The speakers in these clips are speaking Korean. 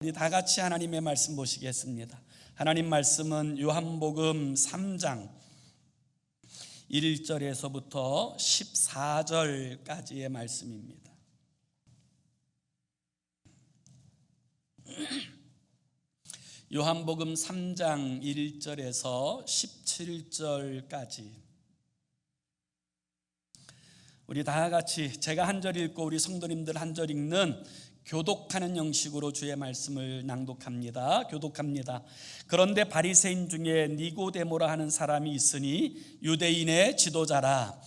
우리 다 같이 하나님의 말씀 보시겠습니다. 하나님 말씀은 요한복음 3장 1절에서부터 14절까지의 말씀입니다. 요한복음 3장 1절에서 17절까지 우리 다 같이 제가 한 절 읽고 우리 성도님들 한 절 읽는 교독하는 형식으로 주의 말씀을 낭독합니다. 교독합니다. 그런데 바리새인 중에 니고데모라 하는 사람이 있으니 유대인의 지도자라.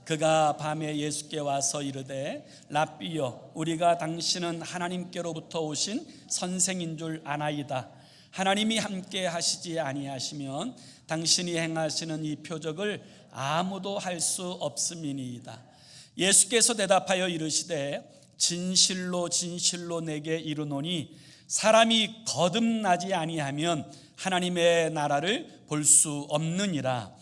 그가 밤에 예수께 와서 이르되 랍비여, 우리가 당신은 하나님께로부터 오신 선생인 줄 아나이다. 하나님이 함께 하시지 아니하시면 당신이 행하시는 이 표적을 아무도 할 수 없음이니이다. 예수께서 대답하여 이르시되 진실로 진실로 내게 이르노니 사람이 거듭나지 아니하면 하나님의 나라를 볼 수 없느니라.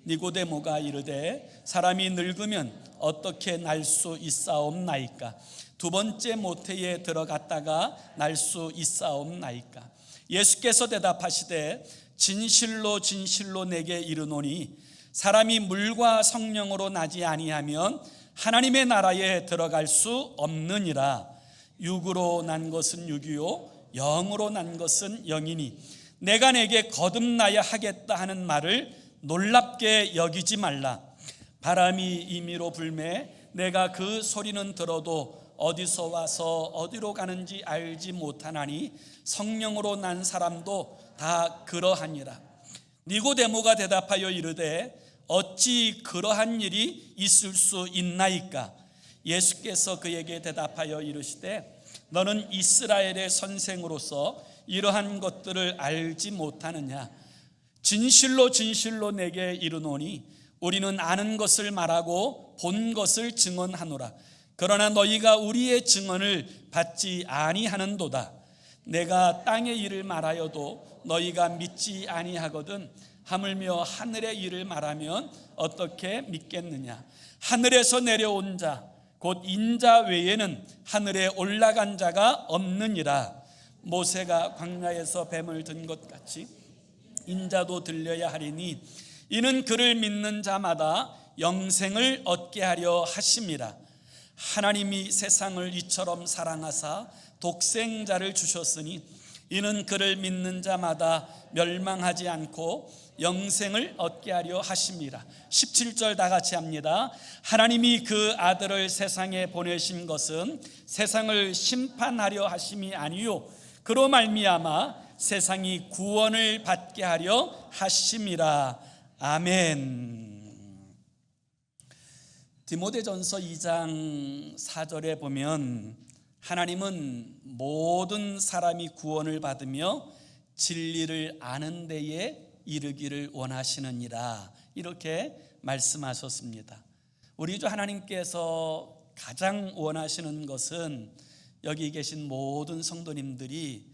니고데모가 이르되 사람이 늙으면 어떻게 날 수 있사옵나이까? 두 번째 모태에 들어갔다가 날 수 있사옵나이까? 예수께서 대답하시되 진실로 진실로 내게 이르노니 사람이 물과 성령으로 나지 아니하면 하나님의 나라에 들어갈 수 없느니라. 육으로 난 것은 육이요 영으로 난 것은 영이니 내가 내게 거듭나야 하겠다 하는 말을 놀랍게 여기지 말라. 바람이 임의로 불매 내가 그 소리는 들어도 어디서 와서 어디로 가는지 알지 못하나니 성령으로 난 사람도 다 그러하니라. 니고데모가 대답하여 이르되 어찌 그러한 일이 있을 수 있나이까? 예수께서 그에게 대답하여 이르시되 너는 이스라엘의 선생으로서 이러한 것들을 알지 못하느냐? 진실로 진실로 내게 이르노니 우리는 아는 것을 말하고 본 것을 증언하노라. 그러나 너희가 우리의 증언을 받지 아니하는도다. 내가 땅의 일을 말하여도 너희가 믿지 아니하거든 하물며 하늘의 일을 말하면 어떻게 믿겠느냐? 하늘에서 내려온 자 곧 인자 외에는 하늘에 올라간 자가 없느니라. 모세가 광야에서 뱀을 든 것 같이 인자도 들려야 하리니 이는 그를 믿는 자마다 영생을 얻게 하려 하심이라. 하나님이 세상을 이처럼 사랑하사 독생자를 주셨으니 이는 그를 믿는 자마다 멸망하지 않고 영생을 얻게 하려 하심이라. 17절 다 같이 합니다. 하나님이 그 아들을 세상에 보내신 것은 세상을 심판하려 하심이 아니요 그로 말미암아 세상이 구원을 받게 하려 하심이라. 아멘. 디모데전서 2장 4절에 보면 하나님은 모든 사람이 구원을 받으며 진리를 아는 데에 이르기를 원하시느니라 이렇게 말씀하셨습니다. 우리 주 하나님께서 가장 원하시는 것은 여기 계신 모든 성도님들이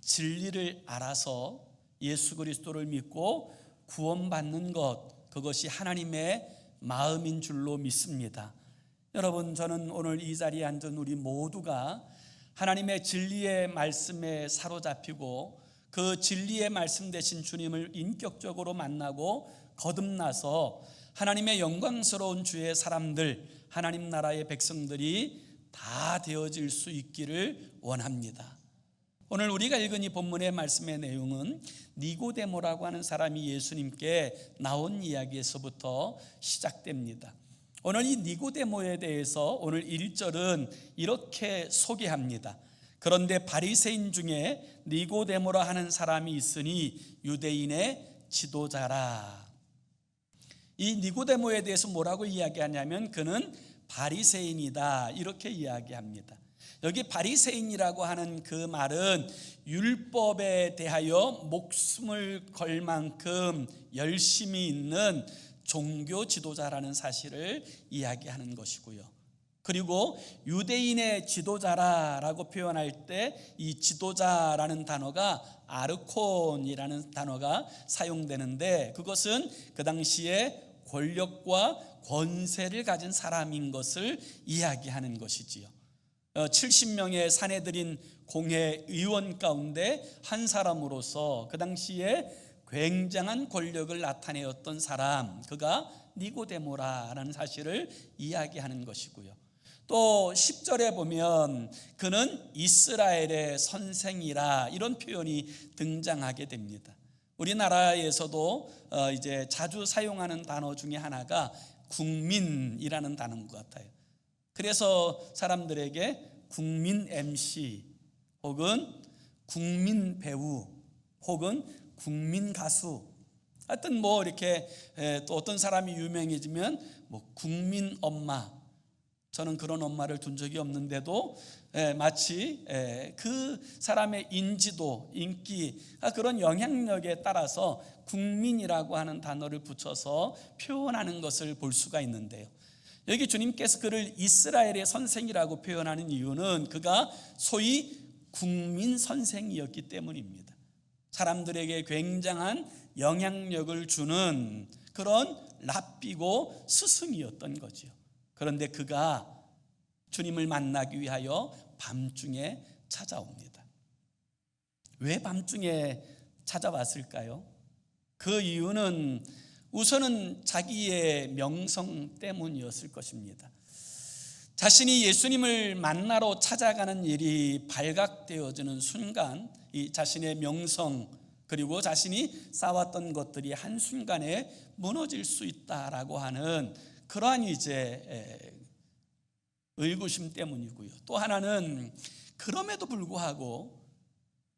진리를 알아서 예수 그리스도를 믿고 구원받는 것, 그것이 하나님의 마음인 줄로 믿습니다. 여러분, 저는 오늘 이 자리에 앉은 우리 모두가 하나님의 진리의 말씀에 사로잡히고 그 진리의 말씀 되신 주님을 인격적으로 만나고 거듭나서 하나님의 영광스러운 주의 사람들, 하나님 나라의 백성들이 다 되어질 수 있기를 원합니다. 오늘 우리가 읽은 이 본문의 말씀의 내용은 니고데모라고 하는 사람이 예수님께 나온 이야기에서부터 시작됩니다. 오늘 이 니고데모에 대해서 오늘 1절은 이렇게 소개합니다. 그런데 바리새인 중에 니고데모라 하는 사람이 있으니 유대인의 지도자라. 이 니고데모에 대해서 뭐라고 이야기하냐면 그는 바리새인이다 이렇게 이야기합니다. 여기 바리새인이라고 하는 그 말은 율법에 대하여 목숨을 걸 만큼 열심히 있는 종교 지도자라는 사실을 이야기하는 것이고요. 그리고 유대인의 지도자라고 표현할 때 이 지도자라는 단어가 아르콘이라는 단어가 사용되는데 그것은 그 당시에 권력과 권세를 가진 사람인 것을 이야기하는 것이지요. 70명의 사내들인 공회 의원 가운데 한 사람으로서 그 당시에 굉장한 권력을 나타내었던 사람, 그가 니고데모라는 사실을 이야기하는 것이고요. 또 10절에 보면 그는 이스라엘의 선생이라, 이런 표현이 등장하게 됩니다. 우리나라에서도 이제 자주 사용하는 단어 중에 하나가 국민이라는 단어인 것 같아요. 그래서 사람들에게 국민 MC 혹은 국민 배우 혹은 국민 가수, 하여튼 뭐 이렇게 또 어떤 사람이 유명해지면 뭐 국민 엄마, 저는 그런 엄마를 둔 적이 없는데도 마치 그 사람의 인지도, 인기, 그런 영향력에 따라서 국민이라고 하는 단어를 붙여서 표현하는 것을 볼 수가 있는데요. 여기 주님께서 그를 이스라엘의 선생이라고 표현하는 이유는 그가 소위 국민 선생이었기 때문입니다. 사람들에게 굉장한 영향력을 주는 그런 랍비고 스승이었던 거죠. 그런데 그가 주님을 만나기 위하여 밤중에 찾아옵니다. 왜 밤중에 찾아왔을까요? 그 이유는 우선은 자기의 명성 때문이었을 것입니다. 자신이 예수님을 만나러 찾아가는 일이 발각되어지는 순간 이 자신의 명성 그리고 자신이 쌓았던 것들이 한순간에 무너질 수 있다라고 하는 그러한 이제 의구심 때문이고요. 또 하나는 그럼에도 불구하고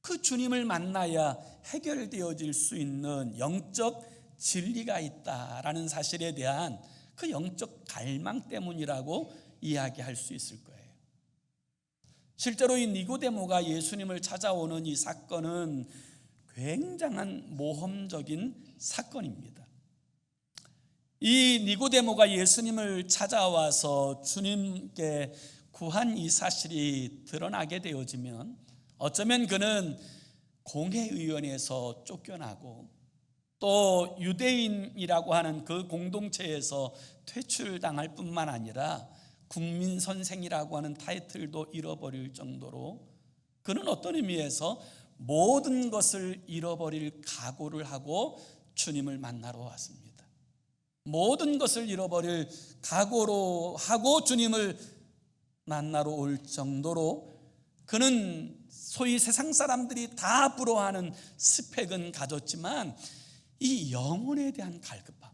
그 주님을 만나야 해결되어질 수 있는 영적 진리가 있다라는 사실에 대한 그 영적 갈망 때문이라고 이야기할 수 있을 거예요. 실제로 이 니고데모가 예수님을 찾아오는 이 사건은 굉장한 모험적인 사건입니다. 이 니고데모가 예수님을 찾아와서 주님께 구한 이 사실이 드러나게 되어지면 어쩌면 그는 공회의원에서 쫓겨나고 또 유대인이라고 하는 그 공동체에서 퇴출당할 뿐만 아니라 국민 선생이라고 하는 타이틀도 잃어버릴 정도로 그는 어떤 의미에서 모든 것을 잃어버릴 각오를 하고 주님을 만나러 왔습니다. 모든 것을 잃어버릴 각오로 하고 주님을 만나러 올 정도로 그는 소위 세상 사람들이 다 부러워하는 스펙은 가졌지만 이 영혼에 대한 갈급함,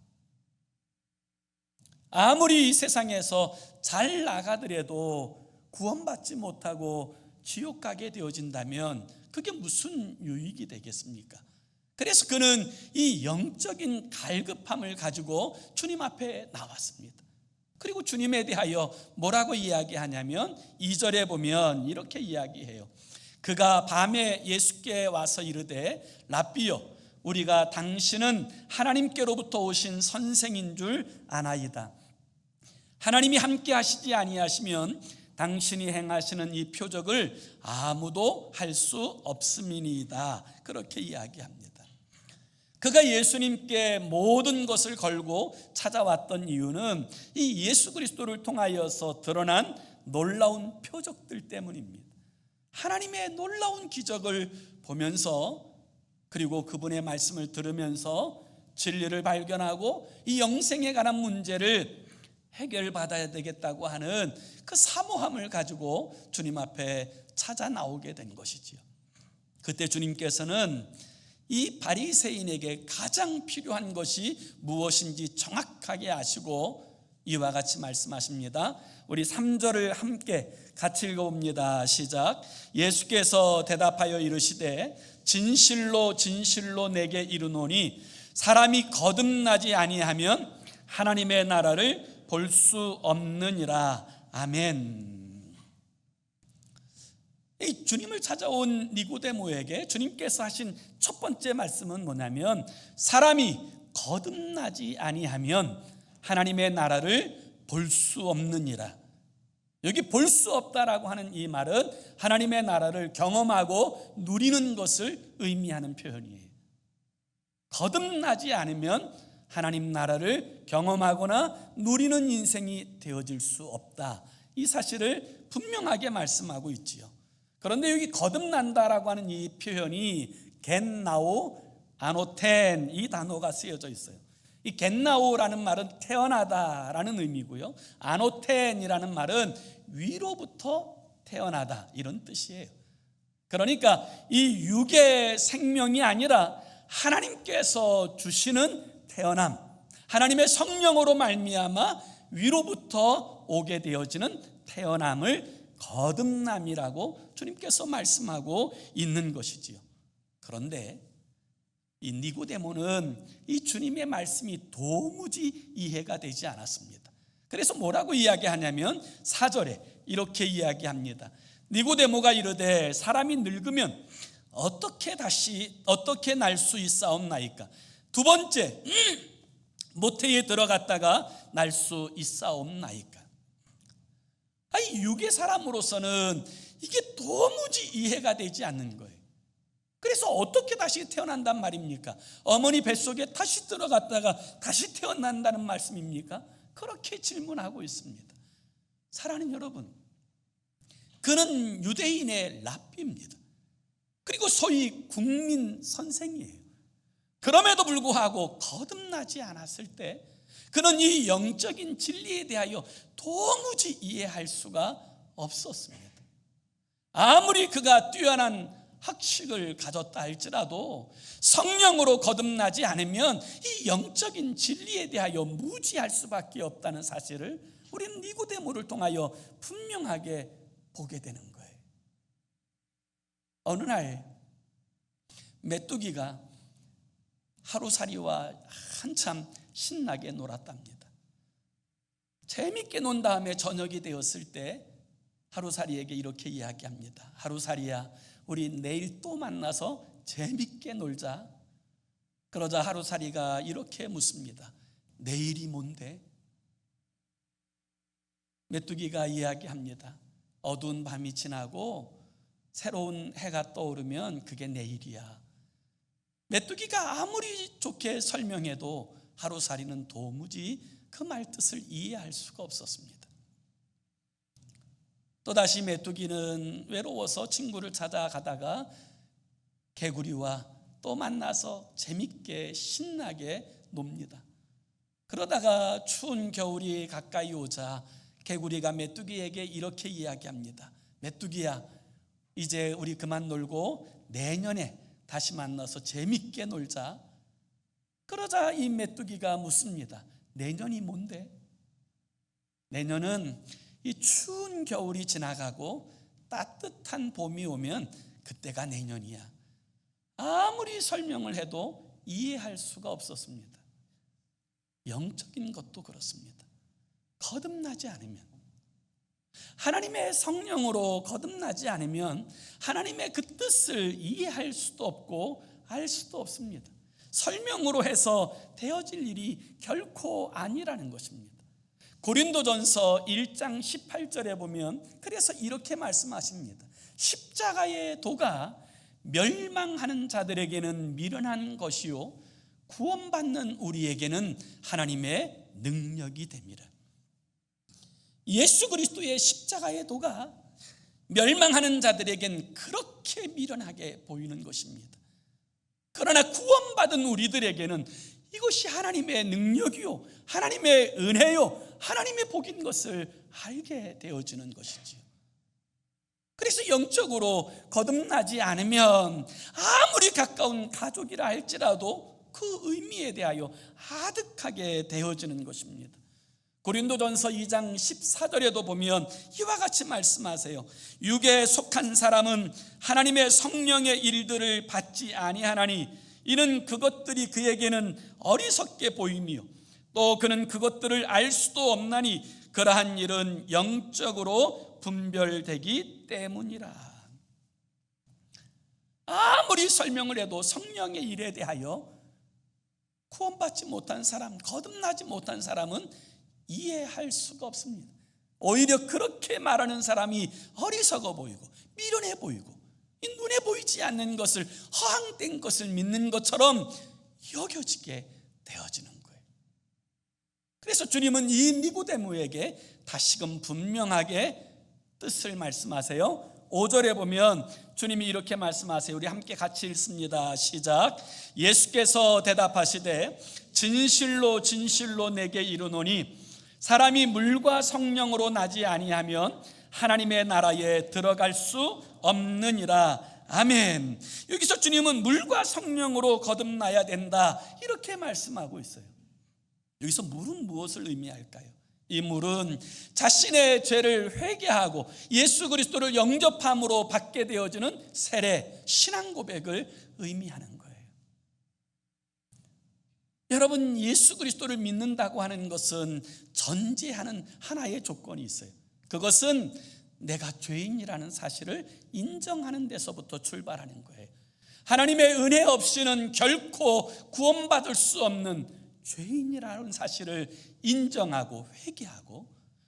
아무리 이 세상에서 잘 나가더라도 구원받지 못하고 지옥 가게 되어진다면 그게 무슨 유익이 되겠습니까? 그래서 그는 이 영적인 갈급함을 가지고 주님 앞에 나왔습니다. 그리고 주님에 대하여 뭐라고 이야기하냐면 2절에 보면 이렇게 이야기해요. 그가 밤에 예수께 와서 이르되 랍비여, 우리가 당신은 하나님께로부터 오신 선생인 줄 아나이다. 하나님이 함께 하시지 아니하시면 당신이 행하시는 이 표적을 아무도 할 수 없음이니이다. 그렇게 이야기합니다. 그가 예수님께 모든 것을 걸고 찾아왔던 이유는 이 예수 그리스도를 통하여서 드러난 놀라운 표적들 때문입니다. 하나님의 놀라운 기적을 보면서 그리고 그분의 말씀을 들으면서 진리를 발견하고 이 영생에 관한 문제를 해결받아야 되겠다고 하는 그 사모함을 가지고 주님 앞에 찾아 나오게 된 것이지요. 그때 주님께서는 이 바리새인에게 가장 필요한 것이 무엇인지 정확하게 아시고 이와 같이 말씀하십니다. 우리 3절을 함께 같이 읽어봅니다. 시작. 예수께서 대답하여 이르시되 진실로 진실로 내게 이르노니 사람이 거듭나지 아니하면 하나님의 나라를 볼 수 없느니라. 아멘. 이 주님을 찾아온 니고데모에게 주님께서 하신 첫 번째 말씀은 뭐냐면 사람이 거듭나지 아니하면 하나님의 나라를 볼 수 없느니라. 여기 볼 수 없다라고 하는 이 말은 하나님의 나라를 경험하고 누리는 것을 의미하는 표현이에요. 거듭나지 않으면 하나님 나라를 경험하거나 누리는 인생이 되어질 수 없다. 이 사실을 분명하게 말씀하고 있지요. 그런데 여기 거듭난다라고 하는 이 표현이 겟나오 아노텐 이 단어가 쓰여져 있어요. 이 겟나오라는 말은 태어나다라는 의미고요, 아노텐이라는 말은 위로부터 태어나다 이런 뜻이에요. 그러니까 이 육의 생명이 아니라 하나님께서 주시는 태어남, 하나님의 성령으로 말미암아 위로부터 오게 되어지는 태어남을 거듭남이라고 주님께서 말씀하고 있는 것이지요. 그런데 이 니고데모는 이 주님의 말씀이 도무지 이해가 되지 않았습니다. 그래서 뭐라고 이야기하냐면 4절에 이렇게 이야기합니다. 니고데모가 이르되 사람이 늙으면 어떻게 날 수 있사옵나이까? 두 번째, 모태에 들어갔다가 날 수 있사옵나이까? 아니, 육의 사람으로서는 이게 도무지 이해가 되지 않는 거예요. 그래서 어떻게 다시 태어난단 말입니까? 어머니 뱃속에 다시 들어갔다가 다시 태어난다는 말씀입니까? 그렇게 질문하고 있습니다. 사랑하는 여러분, 그는 유대인의 랍비입니다. 그리고 소위 국민 선생이에요. 그럼에도 불구하고 거듭나지 않았을 때 그는 이 영적인 진리에 대하여 도무지 이해할 수가 없었습니다. 아무리 그가 뛰어난 학식을 가졌다 할지라도 성령으로 거듭나지 않으면 이 영적인 진리에 대하여 무지할 수밖에 없다는 사실을 우리는 니고데모를 통하여 분명하게 보게 되는 거예요. 어느 날 메뚜기가 하루살이와 한참 신나게 놀았답니다. 재밌게 논 다음에 저녁이 되었을 때 하루살이에게 이렇게 이야기합니다. 하루살이야, 우리 내일 또 만나서 재밌게 놀자. 그러자 하루살이가 이렇게 묻습니다. 내일이 뭔데? 메뚜기가 이야기합니다. 어두운 밤이 지나고 새로운 해가 떠오르면 그게 내일이야. 메뚜기가 아무리 좋게 설명해도 하루살이는 도무지 그 말 뜻을 이해할 수가 없었습니다. 또다시 메뚜기는 외로워서 친구를 찾아가다가 개구리와 또 만나서 재밌게 신나게 놉니다. 그러다가 추운 겨울이 가까이 오자 개구리가 메뚜기에게 이렇게 이야기합니다. 메뚜기야, 이제 우리 그만 놀고 내년에 다시 만나서 재밌게 놀자. 그러자 이 메뚜기가 묻습니다. 내년이 뭔데? 내년은 이 추운 겨울이 지나가고 따뜻한 봄이 오면 그때가 내년이야. 아무리 설명을 해도 이해할 수가 없었습니다. 영적인 것도 그렇습니다. 거듭나지 않으면, 하나님의 성령으로 거듭나지 않으면 하나님의 그 뜻을 이해할 수도 없고 알 수도 없습니다. 설명으로 해서 되어질 일이 결코 아니라는 것입니다. 고린도전서 1장 18절에 보면 그래서 이렇게 말씀하십니다. 십자가의 도가 멸망하는 자들에게는 미련한 것이요 구원받는 우리에게는 하나님의 능력이 됩니다. 예수 그리스도의 십자가의 도가 멸망하는 자들에겐 그렇게 미련하게 보이는 것입니다. 그러나 구원받은 우리들에게는 이것이 하나님의 능력이요 하나님의 은혜요 하나님의 복인 것을 알게 되어지는 것이지요. 그래서 영적으로 거듭나지 않으면 아무리 가까운 가족이라 할지라도 그 의미에 대하여 아득하게 되어지는 것입니다. 고린도전서 2장 14절에도 보면 이와 같이 말씀하세요. 육에 속한 사람은 하나님의 성령의 일들을 받지 아니하나니 이는 그것들이 그에게는 어리석게 보이며 또 그는 그것들을 알 수도 없나니 그러한 일은 영적으로 분별되기 때문이라. 아무리 설명을 해도 성령의 일에 대하여 구원받지 못한 사람, 거듭나지 못한 사람은 이해할 수가 없습니다. 오히려 그렇게 말하는 사람이 어리석어 보이고 미련해 보이고 눈에 보이지 않는 것을 허황된 것을 믿는 것처럼 여겨지게 되어지는 거예요. 그래서 주님은 이 니고데모에게 다시금 분명하게 뜻을 말씀하세요. 5절에 보면 주님이 이렇게 말씀하세요. 우리 함께 같이 읽습니다. 시작. 예수께서 대답하시되 진실로 진실로 내게 이르노니 사람이 물과 성령으로 나지 아니하면 하나님의 나라에 들어갈 수 없느니라. 아멘. 여기서 주님은 물과 성령으로 거듭나야 된다, 이렇게 말씀하고 있어요. 여기서 물은 무엇을 의미할까요? 이 물은 자신의 죄를 회개하고 예수 그리스도를 영접함으로 받게 되어지는 세례, 신앙 고백을 의미하는 거예요. 여러분, 예수 그리스도를 믿는다고 하는 것은 전제하는 하나의 조건이 있어요. 그것은 내가 죄인이라는 사실을 인정하는 데서부터 출발하는 거예요. 하나님의 은혜 없이는 결코 구원받을 수 없는 죄인이라는 사실을 인정하고 회개하고,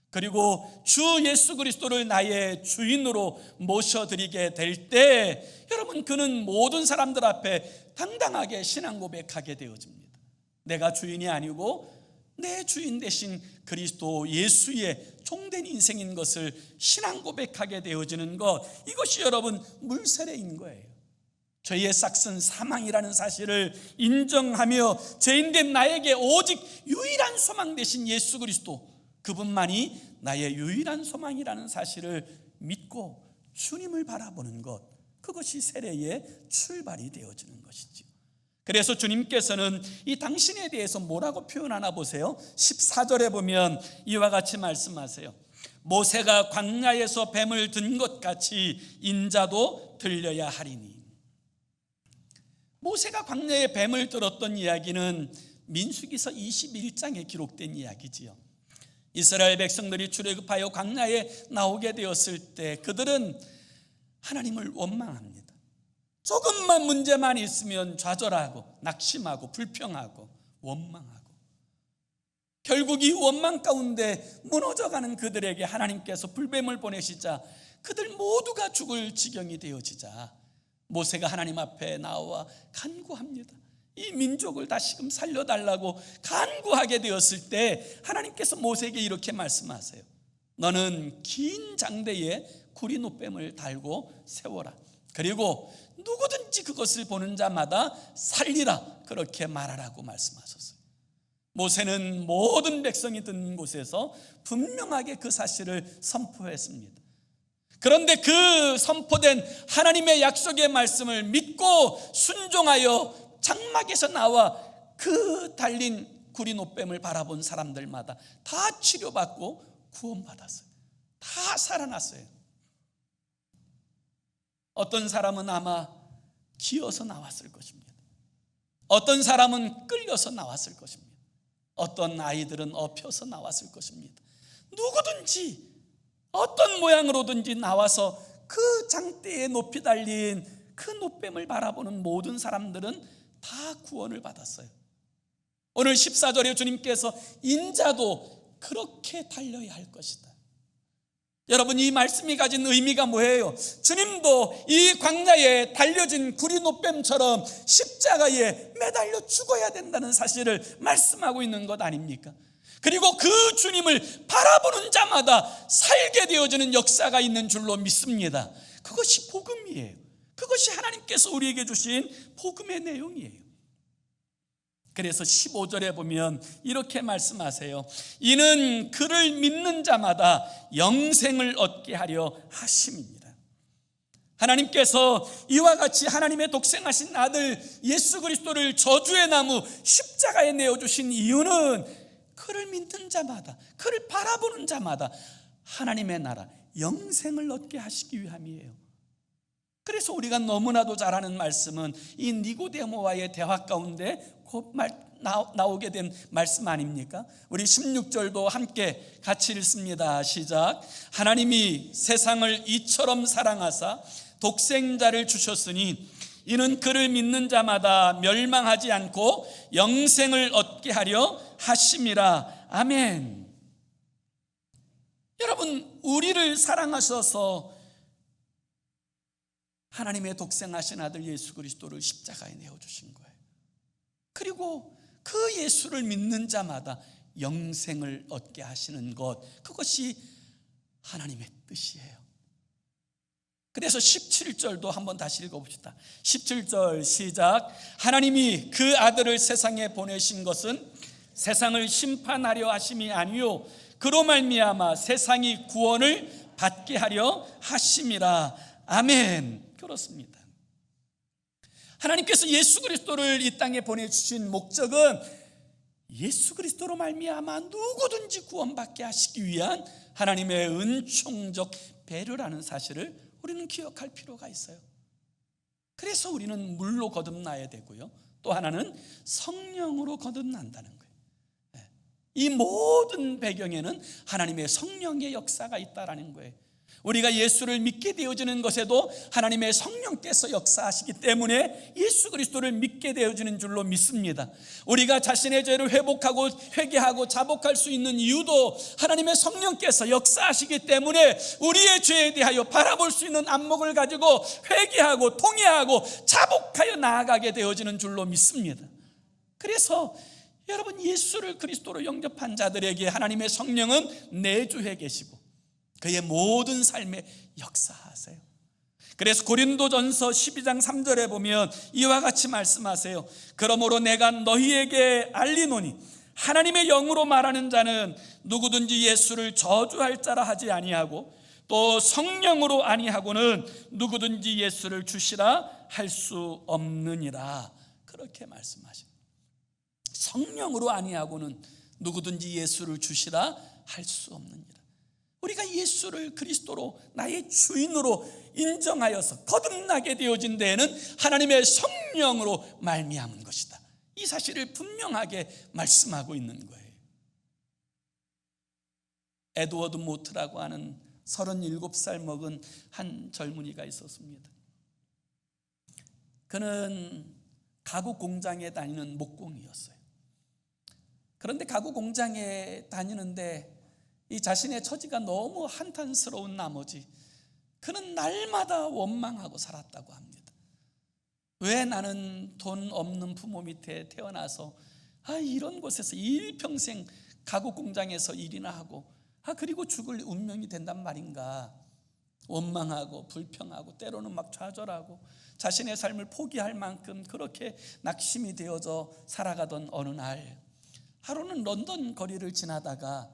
그리고 주 예수 그리스도를 나의 주인으로 모셔드리게 될 때 여러분, 그는 모든 사람들 앞에 당당하게 신앙 고백하게 되어집니다. 내가 주인이 아니고 내 주인 대신 그리스도 예수의 종된 인생인 것을 신앙 고백하게 되어지는 것, 이것이 여러분 물세례인 거예요. 죄의 싹은 사망이라는 사실을 인정하며 죄인된 나에게 오직 유일한 소망 되신 예수 그리스도, 그분만이 나의 유일한 소망이라는 사실을 믿고 주님을 바라보는 것, 그것이 세례의 출발이 되어지는 것이죠. 그래서 주님께서는 이 당신에 대해서 뭐라고 표현하나 보세요. 14절에 보면 이와 같이 말씀하세요. 모세가 광야에서 뱀을 든 것 같이 인자도 들려야 하리니. 모세가 광야에 뱀을 들었던 이야기는 민수기서 21장에 기록된 이야기지요. 이스라엘 백성들이 출애굽하여 광야에 나오게 되었을 때 그들은 하나님을 원망합니다. 조금만 문제만 있으면 좌절하고 낙심하고 불평하고 원망하고, 결국 이 원망 가운데 무너져가는 그들에게 하나님께서 불뱀을 보내시자 그들 모두가 죽을 지경이 되어지자 모세가 하나님 앞에 나와 간구합니다. 이 민족을 다시금 살려달라고 간구하게 되었을 때 하나님께서 모세에게 이렇게 말씀하세요. 너는 긴 장대에 구리노뱀을 달고 세워라. 그리고 누구든지 그것을 보는 자마다 살리라, 그렇게 말하라고 말씀하셨어요. 모세는 모든 백성이 듣는 곳에서 분명하게 그 사실을 선포했습니다. 그런데 그 선포된 하나님의 약속의 말씀을 믿고 순종하여 장막에서 나와 그 달린 구리노뱀을 바라본 사람들마다 다 치료받고 구원받았어요. 다 살아났어요. 어떤 사람은 아마 기어서 나왔을 것입니다. 어떤 사람은 끌려서 나왔을 것입니다. 어떤 아이들은 엎혀서 나왔을 것입니다. 누구든지 어떤 모양으로든지 나와서 그 장대에 높이 달린 그 노뱀을 바라보는 모든 사람들은 다 구원을 받았어요. 오늘 14절에 주님께서 인자도 그렇게 달려야 할 것이다. 여러분, 이 말씀이 가진 의미가 뭐예요? 주님도 이 광야에 달려진 구리노뱀처럼 십자가에 매달려 죽어야 된다는 사실을 말씀하고 있는 것 아닙니까? 그리고 그 주님을 바라보는 자마다 살게 되어지는 역사가 있는 줄로 믿습니다. 그것이 복음이에요. 그것이 하나님께서 우리에게 주신 복음의 내용이에요. 그래서 15절에 보면 이렇게 말씀하세요. 이는 그를 믿는 자마다 영생을 얻게 하려 하심입니다. 하나님께서 이와 같이 하나님의 독생하신 아들 예수 그리스도를 저주의 나무 십자가에 내어주신 이유는 그를 믿는 자마다, 그를 바라보는 자마다 하나님의 나라 영생을 얻게 하시기 위함이에요. 그래서 우리가 너무나도 잘 아는 말씀은 이 니고데모와의 대화 가운데 곧 나오게 된 말씀 아닙니까? 우리 16절도 함께 같이 읽습니다. 시작. 하나님이 세상을 이처럼 사랑하사 독생자를 주셨으니 이는 그를 믿는 자마다 멸망하지 않고 영생을 얻게 하려 하심이라. 아멘. 여러분, 우리를 사랑하셔서 하나님의 독생하신 아들 예수 그리스도를 십자가에 내어주신 거예요. 그리고 그 예수를 믿는 자마다 영생을 얻게 하시는 것, 그것이 하나님의 뜻이에요. 그래서 17절도 한번 다시 읽어봅시다. 17절 시작. 하나님이 그 아들을 세상에 보내신 것은 세상을 심판하려 하심이 아니요 그로 말미암아 세상이 구원을 받게 하려 하심이라. 아멘. 그렇습니다. 하나님께서 예수 그리스도를 이 땅에 보내주신 목적은 예수 그리스도로 말미암아 누구든지 구원받게 하시기 위한 하나님의 은총적 배려라는 사실을 우리는 기억할 필요가 있어요. 그래서 우리는 물로 거듭나야 되고요, 또 하나는 성령으로 거듭난다는 거예요. 이 모든 배경에는 하나님의 성령의 역사가 있다라는 거예요. 우리가 예수를 믿게 되어지는 것에도 하나님의 성령께서 역사하시기 때문에 예수 그리스도를 믿게 되어지는 줄로 믿습니다. 우리가 자신의 죄를 회복하고 회개하고 자복할 수 있는 이유도 하나님의 성령께서 역사하시기 때문에 우리의 죄에 대하여 바라볼 수 있는 안목을 가지고 회개하고 통회하고 자복하여 나아가게 되어지는 줄로 믿습니다. 그래서 여러분, 예수를 그리스도로 영접한 자들에게 하나님의 성령은 내주해 계시고 그의 모든 삶에 역사하세요. 그래서 고린도전서 12장 3절에 보면 이와 같이 말씀하세요. 그러므로 내가 너희에게 알리노니 하나님의 영으로 말하는 자는 누구든지 예수를 저주할 자라 하지 아니하고 또 성령으로 아니하고는 누구든지 예수를 주시라 할 수 없느니라. 그렇게 말씀하십니다. 성령으로 아니하고는 누구든지 예수를 주시라 할 수 없느니라. 우리가 예수를 그리스도로 나의 주인으로 인정하여서 거듭나게 되어진 데에는 하나님의 성령으로 말미암은 것이다. 이 사실을 분명하게 말씀하고 있는 거예요. 에드워드 모트라고 하는 37살 먹은 한 젊은이가 있었습니다. 그는 가구 공장에 다니는 목공이었어요. 그런데 가구 공장에 다니는데 이 자신의 처지가 너무 한탄스러운 나머지 그는 날마다 원망하고 살았다고 합니다. 왜 나는 돈 없는 부모 밑에 태어나서 이런 곳에서 일평생 가구 공장에서 일이나 하고 그리고 죽을 운명이 된단 말인가. 원망하고 불평하고 때로는 막 좌절하고 자신의 삶을 포기할 만큼 그렇게 낙심이 되어져 살아가던 어느 날, 하루는 런던 거리를 지나다가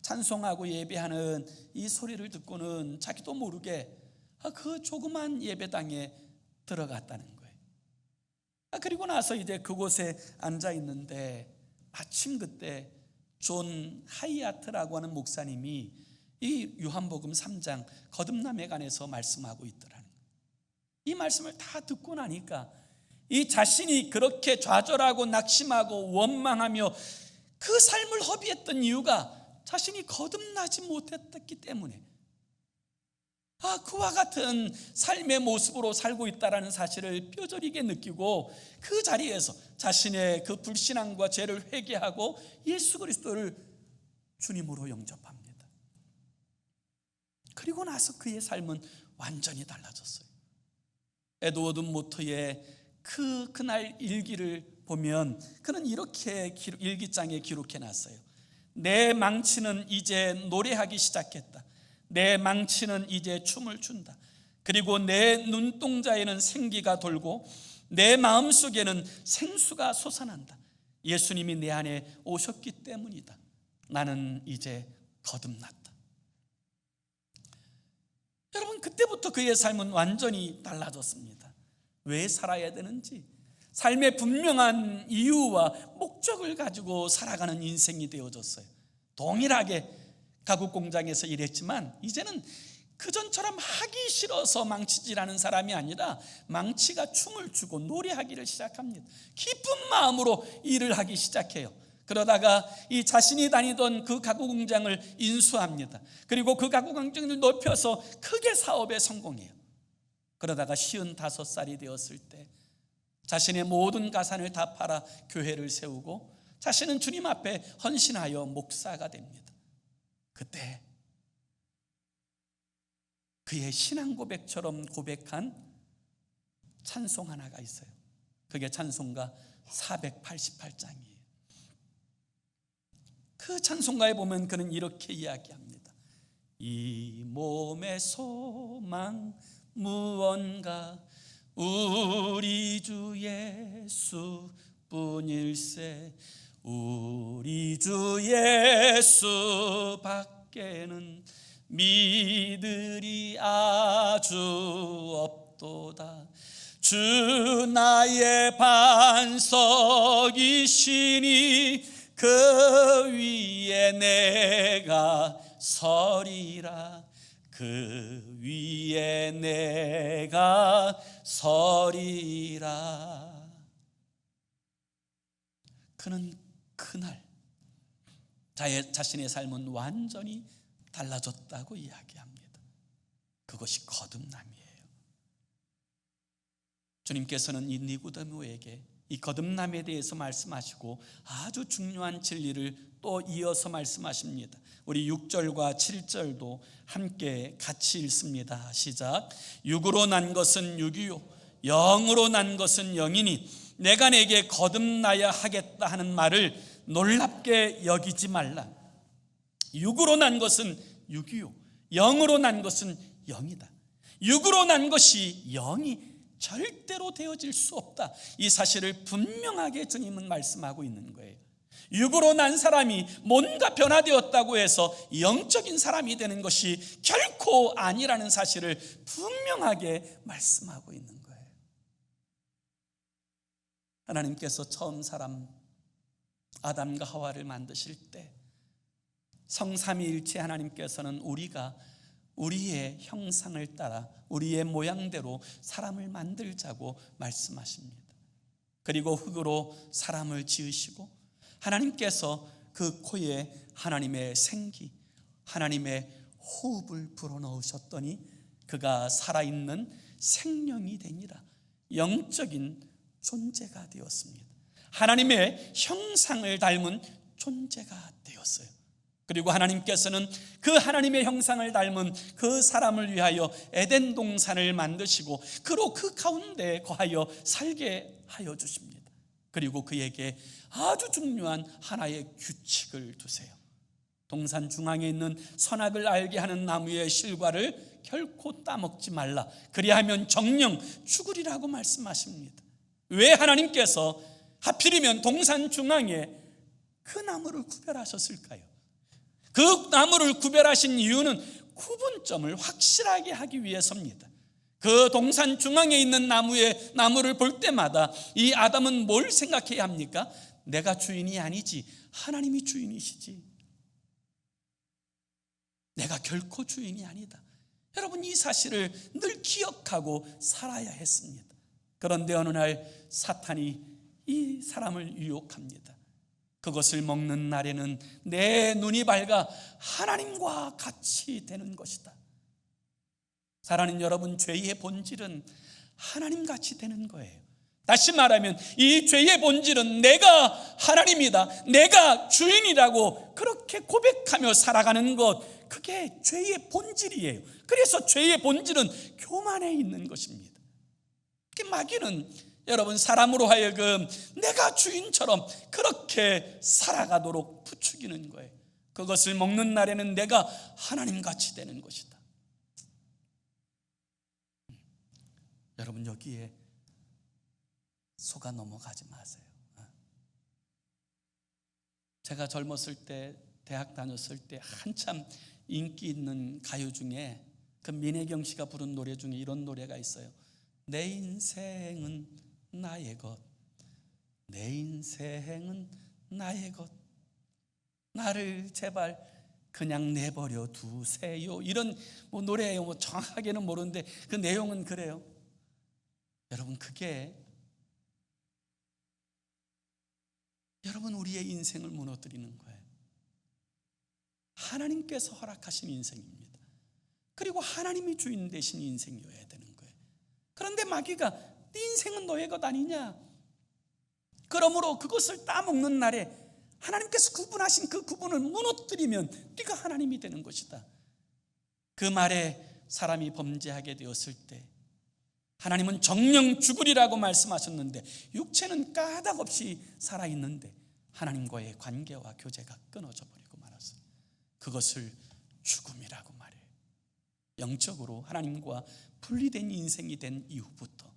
찬송하고 예배하는 이 소리를 듣고는 자기도 모르게 그 조그만 예배당에 들어갔다는 거예요. 그리고 나서 이제 그곳에 앉아 있는데 마침 그때 존 하이아트라고 하는 목사님이 이 요한복음 3장 거듭남에 관해서 말씀하고 있더라는 거예요. 이 말씀을 다 듣고 나니까 이 자신이 그렇게 좌절하고 낙심하고 원망하며 그 삶을 허비했던 이유가 자신이 거듭나지 못했기 때문에 그와 같은 삶의 모습으로 살고 있다는 사실을 뼈저리게 느끼고 그 자리에서 자신의 그 불신앙과 죄를 회개하고 예수 그리스도를 주님으로 영접합니다. 그리고 나서 그의 삶은 완전히 달라졌어요. 에드워드 모터의 그날 일기를 보면 그는 이렇게 일기장에 기록해 놨어요. 내 망치는 이제 노래하기 시작했다. 내 망치는 이제 춤을 춘다. 그리고 내 눈동자에는 생기가 돌고 내 마음속에는 생수가 솟아난다. 예수님이 내 안에 오셨기 때문이다. 나는 이제 거듭났다. 여러분, 그때부터 그의 삶은 완전히 달라졌습니다. 왜 살아야 되는지, 삶의 분명한 이유와 목적을 가지고 살아가는 인생이 되어졌어요. 동일하게 가구 공장에서 일했지만 이제는 그전처럼 하기 싫어서 망치질하는 사람이 아니라 망치가 춤을 추고 노래하기를 시작합니다. 기쁜 마음으로 일을 하기 시작해요. 그러다가 이 자신이 다니던 그 가구 공장을 인수합니다. 그리고 그 가구 공장을 높여서 크게 사업에 성공해요. 그러다가 55살이 되었을 때 자신의 모든 가산을 다 팔아 교회를 세우고 자신은 주님 앞에 헌신하여 목사가 됩니다. 그때 그의 신앙 고백처럼 고백한 찬송 하나가 있어요. 그게 찬송가 488장이에요. 그 찬송가에 보면 그는 이렇게 이야기합니다. 이 몸의 소망 무언가 우리 주 예수뿐일세. 우리 주 예수 밖에는 믿으리 아주 없도다. 주 나의 반석이시니 그 위에 내가 서리라. 그 위에 내가 서리라. 그는 그날 자신의 삶은 완전히 달라졌다고 이야기합니다. 그것이 거듭남이에요. 주님께서는 이 니고데모에게 이 거듭남에 대해서 말씀하시고 아주 중요한 진리를 또 이어서 말씀하십니다. 우리 6절과 7절도 함께 같이 읽습니다. 시작. 육으로 난 것은 육이요 영으로 난 것은 영이니 내가 내게 거듭나야 하겠다 하는 말을 놀랍게 여기지 말라. 육으로 난 것은 육이요 영으로 난 것은 영이다. 육으로 난 것이 영이 절대로 되어질 수 없다. 이 사실을 분명하게 주님은 말씀하고 있는 거예요. 육으로 난 사람이 뭔가 변화되었다고 해서 영적인 사람이 되는 것이 결코 아니라는 사실을 분명하게 말씀하고 있는 거예요. 하나님께서 처음 사람 아담과 하와를 만드실 때 성삼위일체 하나님께서는 우리가 우리의 형상을 따라 우리의 모양대로 사람을 만들자고 말씀하십니다. 그리고 흙으로 사람을 지으시고 하나님께서 그 코에 하나님의 생기, 하나님의 호흡을 불어넣으셨더니 그가 살아있는 생명이 되니라. 영적인 존재가 되었습니다. 하나님의 형상을 닮은 존재가 되었어요. 그리고 하나님께서는 그 하나님의 형상을 닮은 그 사람을 위하여 에덴 동산을 만드시고 그로 그 가운데 거하여 살게 하여 주십니다. 그리고 그에게 아주 중요한 하나의 규칙을 두세요. 동산 중앙에 있는 선악을 알게 하는 나무의 실과를 결코 따먹지 말라. 그리하면 정령 죽으리라고 말씀하십니다. 왜 하나님께서 하필이면 동산 중앙에 그 나무를 구별하셨을까요? 그 나무를 구별하신 이유는 구분점을 확실하게 하기 위해서입니다. 그 동산 중앙에 있는 나무를 볼 때마다 이 아담은 뭘 생각해야 합니까? 내가 주인이 아니지 하나님이 주인이시지. 내가 결코 주인이 아니다. 여러분, 이 사실을 늘 기억하고 살아야 했습니다. 그런데 어느 날 사탄이 이 사람을 유혹합니다. 그것을 먹는 날에는 내 눈이 밝아 하나님과 같이 되는 것이다. 사랑하는 여러분, 죄의 본질은 하나님같이 되는 거예요. 다시 말하면 이 죄의 본질은 내가 하나님이다, 내가 주인이라고 그렇게 고백하며 살아가는 것, 그게 죄의 본질이에요. 그래서 죄의 본질은 교만에 있는 것입니다. 마귀는 여러분, 사람으로 하여금 내가 주인처럼 그렇게 살아가도록 부추기는 거예요. 그것을 먹는 날에는 내가 하나님같이 되는 것이다. 여러분, 여기에 속아 넘어가지 마세요. 제가 젊었을 때, 대학 다녔을 때 한참 인기 있는 가요 중에 그 민혜경 씨가 부른 노래 중에 이런 노래가 있어요. 내 인생은 나의 것, 내 인생은 나의 것, 나를 제발 그냥 내버려 두세요. 이런 노래예요. 정확하게는 모르는데 그 내용은 그래요. 여러분, 그게 여러분 우리의 인생을 무너뜨리는 거예요. 하나님께서 허락하신 인생입니다. 그리고 하나님이 주인 되신 인생이어야 되는 거예요. 그런데 마귀가 네 인생은 너의 것 아니냐, 그러므로 그것을 따먹는 날에 하나님께서 구분하신 그 구분을 무너뜨리면 네가 하나님이 되는 것이다. 그 말에 사람이 범죄하게 되었을 때 하나님은 정령 죽으리라고 말씀하셨는데 육체는 까닭없이 살아있는데 하나님과의 관계와 교제가 끊어져 버리고 말았어요. 그것을 죽음이라고 말해요. 영적으로 하나님과 분리된 인생이 된 이후부터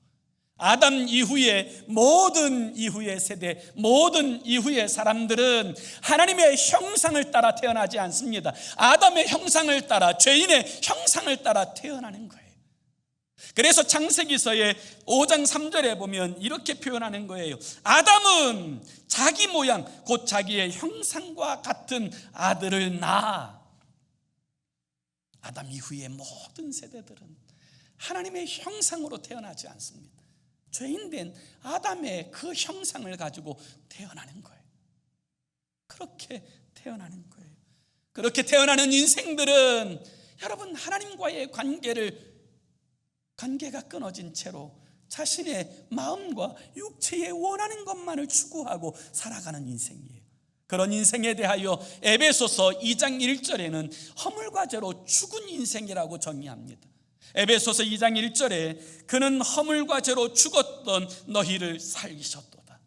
아담 이후의 모든 이후의 세대, 모든 이후의 사람들은 하나님의 형상을 따라 태어나지 않습니다. 아담의 형상을 따라, 죄인의 형상을 따라 태어나는 거예요. 그래서 창세기서의 5장 3절에 보면 이렇게 표현하는 거예요. 아담은 자기 모양, 곧 자기의 형상과 같은 아들을 낳아. 아담 이후의 모든 세대들은 하나님의 형상으로 태어나지 않습니다. 죄인된 아담의 그 형상을 가지고 태어나는 거예요. 그렇게 태어나는 거예요. 그렇게 태어나는 인생들은 여러분 하나님과의 관계가 끊어진 채로 자신의 마음과 육체에 원하는 것만을 추구하고 살아가는 인생이에요. 그런 인생에 대하여 에베소서 2장 1절에는 허물과 죄로 죽은 인생이라고 정의합니다. 에베소서 2장 1절에 그는 허물과 죄로 죽었던 너희를 살리셨도다.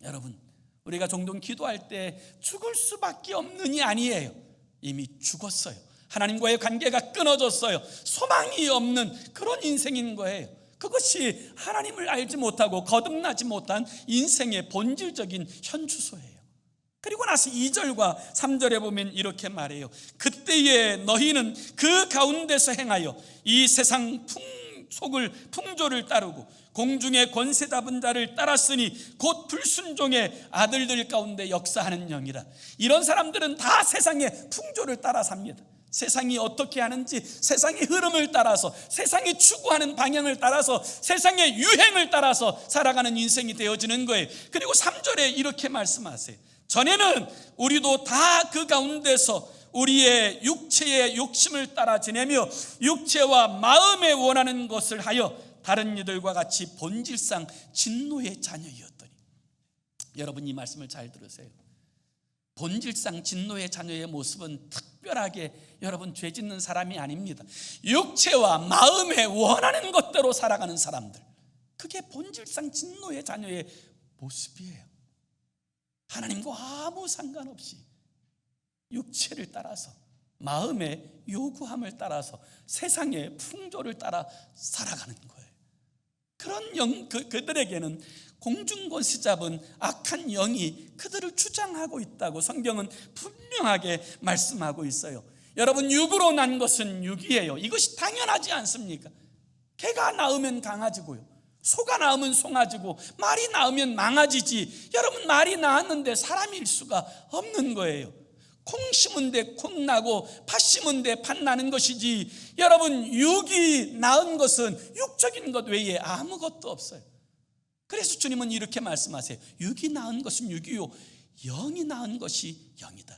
여러분, 우리가 종종 기도할 때 죽을 수밖에 없는이 아니에요. 이미 죽었어요. 하나님과의 관계가 끊어졌어요. 소망이 없는 그런 인생인 거예요. 그것이 하나님을 알지 못하고 거듭나지 못한 인생의 본질적인 현주소예요. 그리고 나서 2절과 3절에 보면 이렇게 말해요. 그때에 너희는 그 가운데서 행하여 이 세상 풍조를 따르고 공중의 권세 잡은 자를 따랐으니 곧 불순종의 아들들 가운데 역사하는 영이라. 이런 사람들은 다 세상의 풍조를 따라 삽니다. 세상이 어떻게 하는지 세상의 흐름을 따라서, 세상이 추구하는 방향을 따라서, 세상의 유행을 따라서 살아가는 인생이 되어지는 거예요. 그리고 3절에 이렇게 말씀하세요. 전에는 우리도 다 그 가운데서 우리의 육체의 욕심을 따라 지내며 육체와 마음에 원하는 것을 하여 다른 이들과 같이 본질상 진노의 자녀이었더니. 여러분, 이 말씀을 잘 들으세요. 본질상 진노의 자녀의 모습은 특별하게 여러분 죄 짓는 사람이 아닙니다. 육체와 마음에 원하는 것대로 살아가는 사람들, 그게 본질상 진노의 자녀의 모습이에요. 하나님과 아무 상관없이 육체를 따라서, 마음의 요구함을 따라서, 세상의 풍조를 따라 살아가는 거예요. 그런 그들에게는 공중권세 잡은 악한 영이 그들을 주장하고 있다고 성경은 분명하게 말씀하고 있어요. 여러분, 육으로 난 것은 육이에요. 이것이 당연하지 않습니까? 개가 낳으면 강아지고요, 소가 낳으면 송아지고, 말이 낳으면 망아지지. 여러분, 말이 낳았는데 사람일 수가 없는 거예요. 콩 심은 데 콩 나고 팥 심은 데 팥 나는 것이지, 여러분 육이 낳은 것은 육적인 것 외에 아무것도 없어요. 그래서 주님은 이렇게 말씀하세요. 육이 낳은 것은 육이요, 영이 낳은 것이 영이다.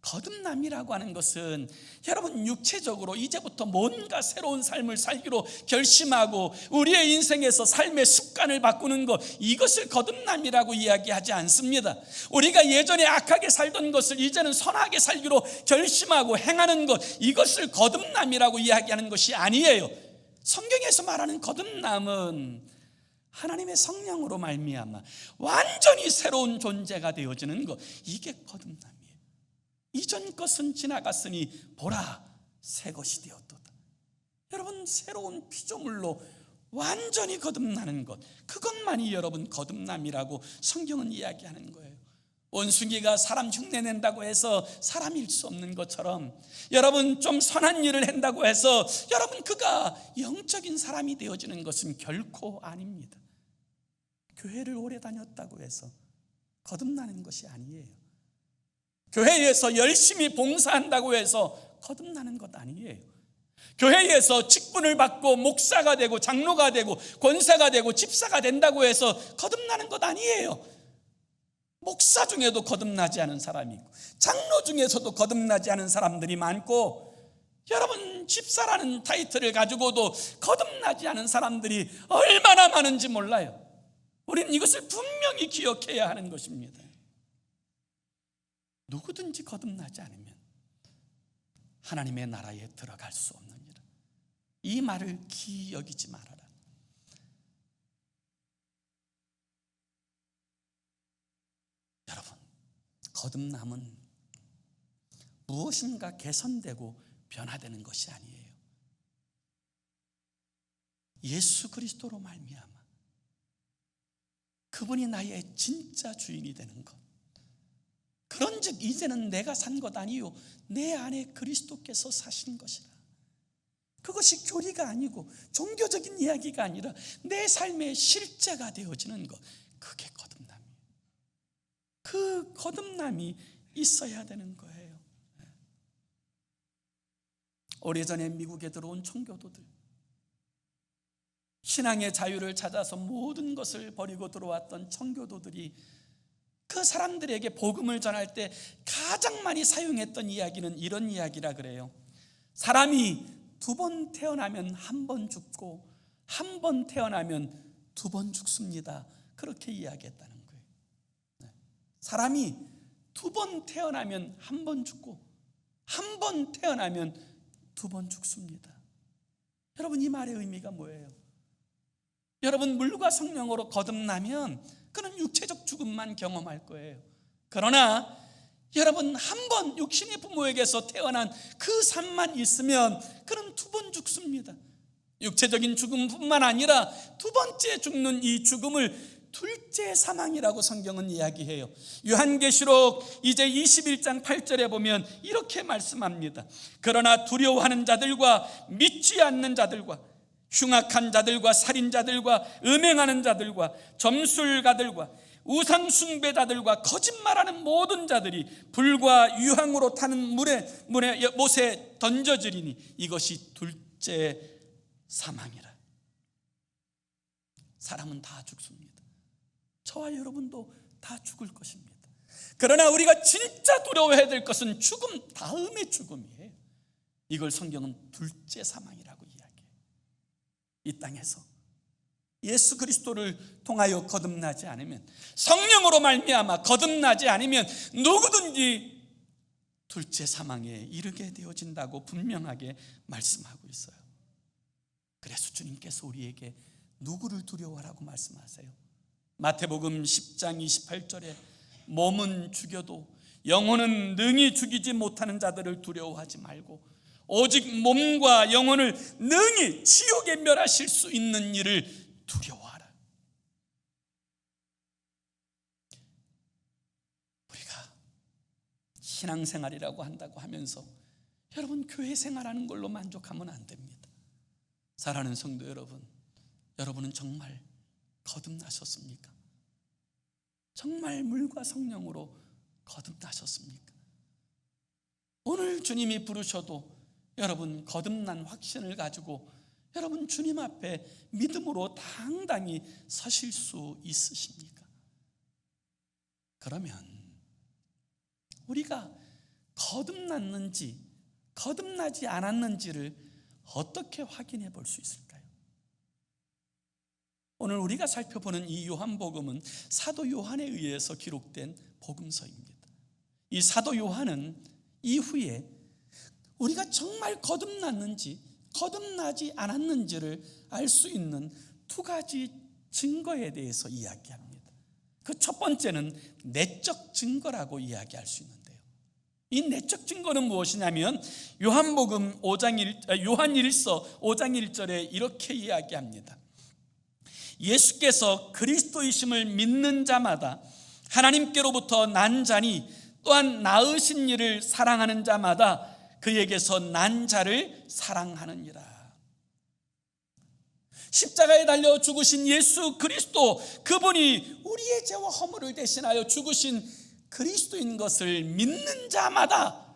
거듭남이라고 하는 것은 여러분 육체적으로 이제부터 뭔가 새로운 삶을 살기로 결심하고 우리의 인생에서 삶의 습관을 바꾸는 것, 이것을 거듭남이라고 이야기하지 않습니다. 우리가 예전에 악하게 살던 것을 이제는 선하게 살기로 결심하고 행하는 것, 이것을 거듭남이라고 이야기하는 것이 아니에요. 성경에서 말하는 거듭남은 하나님의 성령으로 말미암아 완전히 새로운 존재가 되어지는 것, 이게 거듭남. 이전 것은 지나갔으니 보라, 새 것이 되었도다. 여러분, 새로운 피조물로 완전히 거듭나는 것, 그것만이 여러분 거듭남이라고 성경은 이야기하는 거예요. 원숭이가 사람 흉내낸다고 해서 사람일 수 없는 것처럼, 여러분 좀 선한 일을 한다고 해서 여러분 그가 영적인 사람이 되어지는 것은 결코 아닙니다. 교회를 오래 다녔다고 해서 거듭나는 것이 아니에요. 교회에서 열심히 봉사한다고 해서 거듭나는 것 아니에요. 교회에서 직분을 받고 목사가 되고 장로가 되고 권사가 되고 집사가 된다고 해서 거듭나는 것 아니에요. 목사 중에도 거듭나지 않은 사람이 있고 장로 중에서도 거듭나지 않은 사람들이 많고, 여러분 집사라는 타이틀을 가지고도 거듭나지 않은 사람들이 얼마나 많은지 몰라요. 우리는 이것을 분명히 기억해야 하는 것입니다. 누구든지 거듭나지 않으면 하나님의 나라에 들어갈 수 없느니라. 이 말을 기이 여기지 말아라. 거듭남은 무엇인가 개선되고 변화되는 것이 아니에요. 예수 그리스도로 말미암아 그분이 나의 진짜 주인이 되는 것. 그런즉 이제는 내가 산 것 아니요 내 안에 그리스도께서 사신 것이라. 그것이 교리가 아니고 종교적인 이야기가 아니라 내 삶의 실제가 되어지는 것. 그게 거듭남이에요. 그 거듭남이 있어야 되는 거예요. 오래전에 미국에 들어온 청교도들, 신앙의 자유를 찾아서 모든 것을 버리고 들어왔던 청교도들이 그 사람들에게 복음을 전할 때 가장 많이 사용했던 이야기는 이런 이야기라 그래요. 사람이 2번 태어나면 1번 죽고 1번 태어나면 2번 죽습니다. 그렇게 이야기했다는 거예요. 사람이 2번 태어나면 1번 죽고 1번 태어나면 2번 죽습니다. 여러분, 이 말의 의미가 뭐예요? 여러분, 물과 성령으로 거듭나면 그는 육체적 죽음만 경험할 거예요. 그러나 여러분, 한 번 육신의 부모에게서 태어난 그 삶만 있으면 그는 2번 죽습니다. 육체적인 죽음뿐만 아니라 2번째 죽는 이 죽음을 둘째 사망이라고 성경은 이야기해요. 요한계시록 이제 21장 8절에 보면 이렇게 말씀합니다. 그러나 두려워하는 자들과 믿지 않는 자들과 흉악한 자들과 살인자들과 음행하는 자들과 점술가들과 우상 숭배자들과 거짓말하는 모든 자들이 불과 유황으로 타는 못에 던져지리니 이것이 둘째 사망이라. 사람은 다 죽습니다. 저와 여러분도 다 죽을 것입니다. 그러나 우리가 진짜 두려워해야 될 것은 죽음 다음의 죽음이에요. 이걸 성경은 둘째 사망이라고 이야기해요. 이 땅에서 예수 그리스도를 통하여 거듭나지 않으면, 성령으로 말미암아 거듭나지 않으면 누구든지 둘째 사망에 이르게 되어진다고 분명하게 말씀하고 있어요. 그래서 주님께서 우리에게 누구를 두려워하라고 말씀하세요? 마태복음 10장 28절에 몸은 죽여도 영혼은 능히 죽이지 못하는 자들을 두려워하지 말고 오직 몸과 영혼을 능히 지옥에 멸하실 수 있는 이를 두려워하라. 우리가 신앙생활이라고 한다고 하면서 여러분, 교회 생활하는 걸로 만족하면 안 됩니다. 사랑하는 성도 여러분, 여러분은 정말 거듭나셨습니까? 정말 물과 성령으로 거듭나셨습니까? 오늘 주님이 부르셔도 여러분 거듭난 확신을 가지고 여러분 주님 앞에 믿음으로 당당히 서실 수 있으십니까? 그러면 우리가 거듭났는지 거듭나지 않았는지를 어떻게 확인해 볼 수 있을까요? 오늘 우리가 살펴보는 이 요한복음은 사도 요한에 의해서 기록된 복음서입니다. 이 사도 요한은 이후에 우리가 정말 거듭났는지 거듭나지 않았는지를 알 수 있는 2가지 증거에 대해서 이야기합니다. 그 첫 번째는 내적 증거라고 이야기할 수 있는데요, 이 내적 증거는 무엇이냐면 요한복음 5장 1절에 이렇게 이야기합니다. 예수께서 그리스도이심을 믿는 자마다 하나님께로부터 난 자니 또한 낳으신 이를 사랑하는 자마다 그에게서 난 자를 사랑하느니라. 십자가에 달려 죽으신 예수 그리스도, 그분이 우리의 죄와 허물을 대신하여 죽으신 그리스도인 것을 믿는 자마다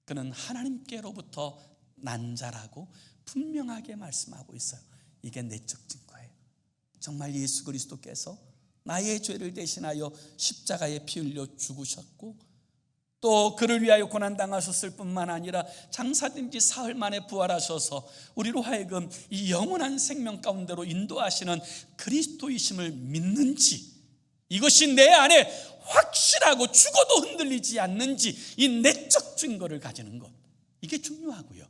그는 하나님께로부터 난 자라고 분명하게 말씀하고 있어요. 이게 내적 증거예요. 정말 예수 그리스도께서 나의 죄를 대신하여 십자가에 피 흘려 죽으셨고 또 그를 위하여 고난당하셨을 뿐만 아니라 장사된 지 사흘 만에 부활하셔서 우리로 하여금 이 영원한 생명 가운데로 인도하시는 그리스도이심을 믿는지, 이것이 내 안에 확실하고 죽어도 흔들리지 않는지, 이 내적 증거를 가지는 것, 이게 중요하고요.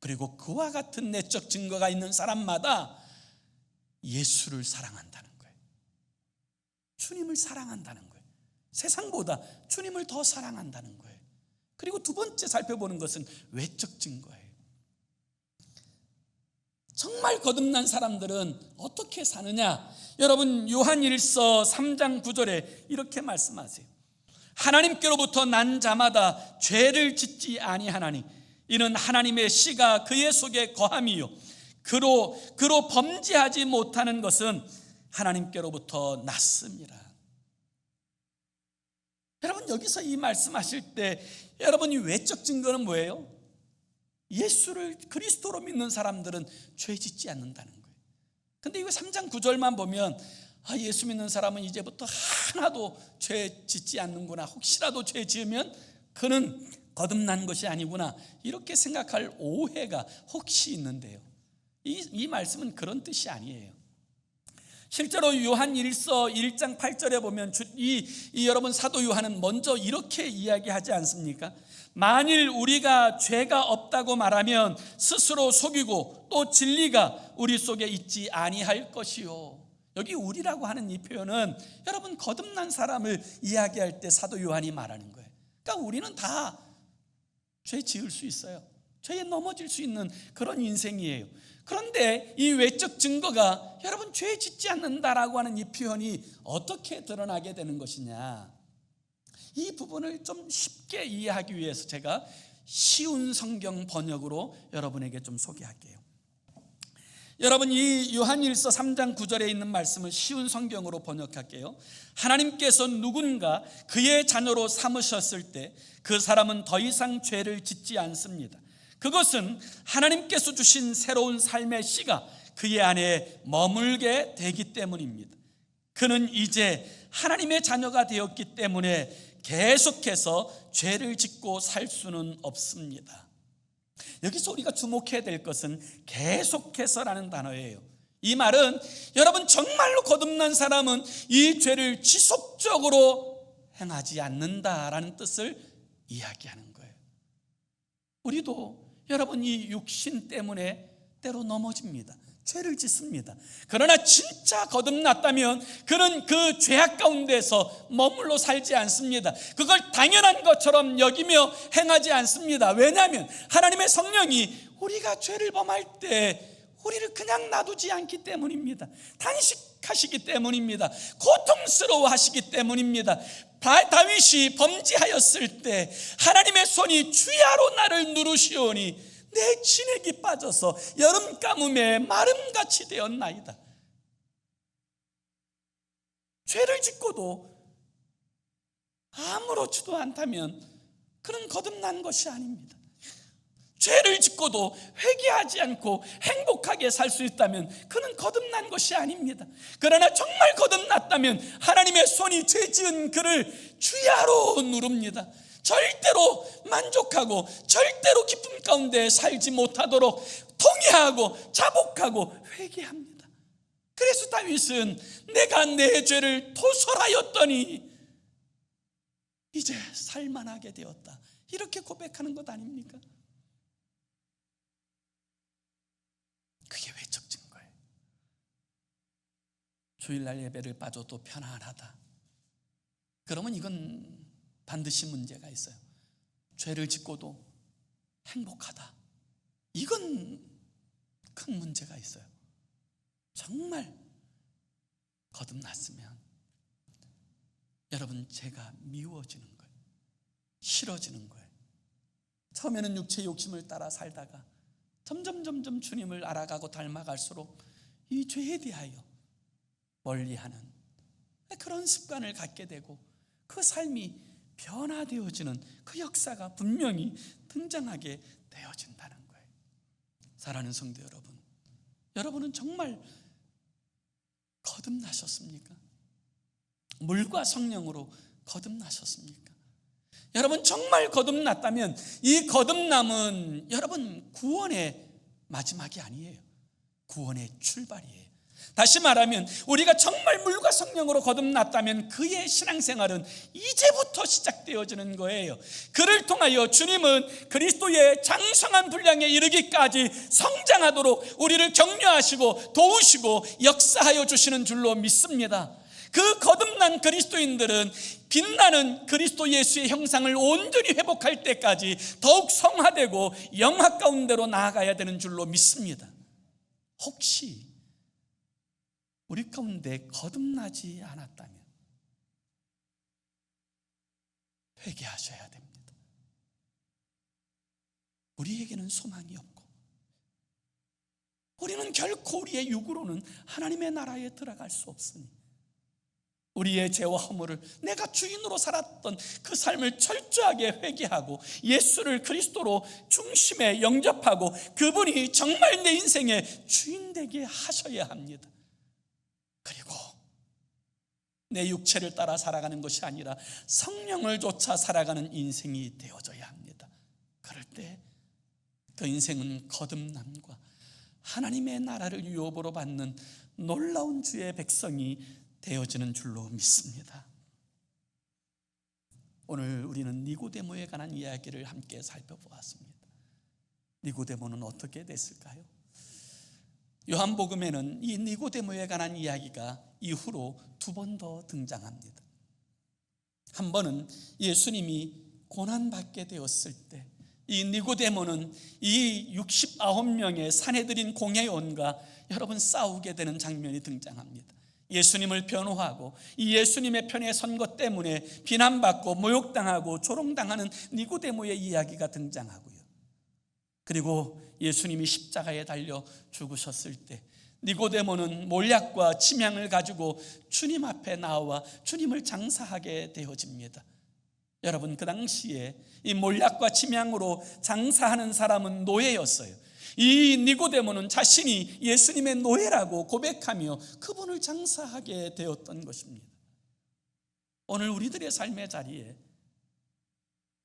그리고 그와 같은 내적 증거가 있는 사람마다 예수를 사랑한다는 거예요. 주님을 사랑한다는 거예요. 세상보다 주님을 더 사랑한다는 거예요. 그리고 두 번째 살펴보는 것은 외적 증거예요. 정말 거듭난 사람들은 어떻게 사느냐? 여러분, 요한일서 3장 9절에 이렇게 말씀하세요. 하나님께로부터 난 자마다 죄를 짓지 아니하나니 이는 하나님의 씨가 그의 속에 거함이요 그로 범죄하지 못하는 것은 하나님께로부터 났습니다. 여러분, 여기서 이 말씀하실 때 여러분, 이 외적 증거는 뭐예요? 예수를 그리스도로 믿는 사람들은 죄 짓지 않는다는 거예요. 근데 이거 3장 9절만 보면 예수 믿는 사람은 이제부터 하나도 죄 짓지 않는구나, 혹시라도 죄 지으면 그는 거듭난 것이 아니구나, 이렇게 생각할 오해가 혹시 있는데요, 이 말씀은 그런 뜻이 아니에요. 실제로 요한일서 1장 8절에 보면 여러분 사도 요한은 먼저 이렇게 이야기하지 않습니까? 만일 우리가 죄가 없다고 말하면 스스로 속이고 또 진리가 우리 속에 있지 아니할 것이요. 여기 우리라고 하는 이 표현은 여러분 거듭난 사람을 이야기할 때 사도 요한이 말하는 거예요. 그러니까 우리는 다 죄 지을 수 있어요. 죄에 넘어질 수 있는 그런 인생이에요. 그런데 이 외적 증거가 여러분 죄 짓지 않는다라고 하는 이 표현이 어떻게 드러나게 되는 것이냐, 이 부분을 좀 쉽게 이해하기 위해서 제가 쉬운 성경 번역으로 여러분에게 좀 소개할게요. 여러분, 이 요한일서 3장 9절에 있는 말씀을 쉬운 성경으로 번역할게요. 하나님께서 누군가 그의 자녀로 삼으셨을 때 그 사람은 더 이상 죄를 짓지 않습니다. 그것은 하나님께서 주신 새로운 삶의 씨가 그의 안에 머물게 되기 때문입니다. 그는 이제 하나님의 자녀가 되었기 때문에 계속해서 죄를 짓고 살 수는 없습니다. 여기서 우리가 주목해야 될 것은 계속해서라는 단어예요. 이 말은 여러분 정말로 거듭난 사람은 이 죄를 지속적으로 행하지 않는다라는 뜻을 이야기하는 거예요. 우리도 여러분 이 육신 때문에 때로 넘어집니다. 죄를 짓습니다. 그러나 진짜 거듭났다면 그는 그 죄악 가운데서 머물러 살지 않습니다. 그걸 당연한 것처럼 여기며 행하지 않습니다. 왜냐하면 하나님의 성령이 우리가 죄를 범할 때 우리를 그냥 놔두지 않기 때문입니다. 단식하시기 때문입니다. 고통스러워하시기 때문입니다. 다윗이 범죄하였을 때 하나님의 손이 주야로 나를 누르시오니 내 진액이 빠져서 여름 가뭄에 마름같이 되었나이다. 죄를 짓고도 아무렇지도 않다면 그는 거듭난 것이 아닙니다. 죄를 짓고도 회개하지 않고 행복하게 살 수 있다면 그는 거듭난 것이 아닙니다. 그러나 정말 거듭났다면 하나님의 손이 죄 지은 그를 주야로 누릅니다. 절대로 만족하고 절대로 기쁨 가운데 살지 못하도록 통회하고 자복하고 회개합니다. 그래서 다윗은 내가 내 죄를 토설하였더니 이제 살만하게 되었다, 이렇게 고백하는 것 아닙니까? 그게 외적 증거예요. 주일날 예배를 빠져도 편안하다, 그러면 이건 반드시 문제가 있어요. 죄를 짓고도 행복하다, 이건 큰 문제가 있어요. 정말 거듭났으면 여러분 죄가 미워지는 거예요. 싫어지는 거예요. 처음에는 육체의 욕심을 따라 살다가 점점 주님을 알아가고 닮아갈수록 이 죄에 대하여 멀리하는 그런 습관을 갖게 되고 그 삶이 변화되어지는 그 역사가 분명히 등장하게 되어진다는 거예요. 사랑하는 성도 여러분, 여러분은 정말 거듭나셨습니까? 물과 성령으로 거듭나셨습니까? 여러분 정말 거듭났다면 이 거듭남은 여러분 구원의 마지막이 아니에요. 구원의 출발이에요. 다시 말하면 우리가 정말 물과 성령으로 거듭났다면 그의 신앙생활은 이제부터 시작되어지는 거예요. 그를 통하여 주님은 그리스도의 장성한 분량에 이르기까지 성장하도록 우리를 격려하시고 도우시고 역사하여 주시는 줄로 믿습니다. 그 거듭난 그리스도인들은 빛나는 그리스도 예수의 형상을 온전히 회복할 때까지 더욱 성화되고 영화 가운데로 나아가야 되는 줄로 믿습니다. 혹시 우리 가운데 거듭나지 않았다면 회개하셔야 됩니다. 우리에게는 소망이 없고 우리는 결코 우리의 육으로는 하나님의 나라에 들어갈 수 없으니 우리의 죄와 허물을, 내가 주인으로 살았던 그 삶을 철저하게 회개하고 예수를 그리스도로 중심에 영접하고 그분이 정말 내 인생의 주인 되게 하셔야 합니다. 그리고 내 육체를 따라 살아가는 것이 아니라 성령을 쫓아 살아가는 인생이 되어져야 합니다. 그럴 때 그 인생은 거듭남과 하나님의 나라를 유업으로 받는 놀라운 주의 백성이 되어지는 줄로 믿습니다. 오늘 우리는 니고데모에 관한 이야기를 함께 살펴보았습니다. 니고데모는 어떻게 됐을까요? 요한복음에는 이 니고데모에 관한 이야기가 이후로 2번 더 등장합니다. 한 번은 예수님이 고난받게 되었을 때 이 니고데모는 이 69명의 사내들인 공회원과 여러분 싸우게 되는 장면이 등장합니다. 예수님을 변호하고 이 예수님의 편에 선 것 때문에 비난받고 모욕당하고 조롱당하는 니고데모의 이야기가 등장하고요. 그리고 예수님이 십자가에 달려 죽으셨을 때 니고데모는 몰약과 침향을 가지고 주님 앞에 나와 주님을 장사하게 되어집니다. 여러분, 그 당시에 이 몰약과 침향으로 장사하는 사람은 노예였어요. 이 니고데모는 자신이 예수님의 노예라고 고백하며 그분을 장사하게 되었던 것입니다. 오늘 우리들의 삶의 자리에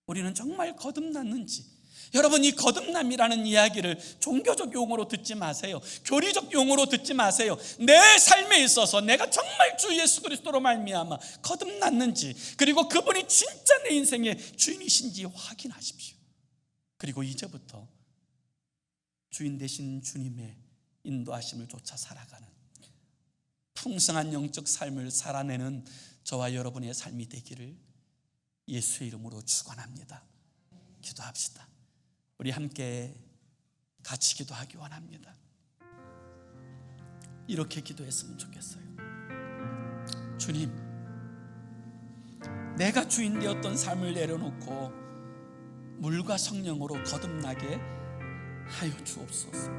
우리는 정말 거듭났는지, 여러분, 이 거듭남이라는 이야기를 종교적 용어로 듣지 마세요. 교리적 용어로 듣지 마세요. 내 삶에 있어서 내가 정말 주 예수 그리스도로 말미암아 거듭났는지, 그리고 그분이 진짜 내 인생의 주인이신지 확인하십시오. 그리고 이제부터 주인 되신 주님의 인도하심을 쫓아 살아가는 풍성한 영적 삶을 살아내는 저와 여러분의 삶이 되기를 예수의 이름으로 축원합니다. 기도합시다. 우리 함께 같이 기도하기 원합니다. 이렇게 기도했으면 좋겠어요. 주님, 내가 주인 되었던 삶을 내려놓고 물과 성령으로 거듭나게 하여 주옵소서.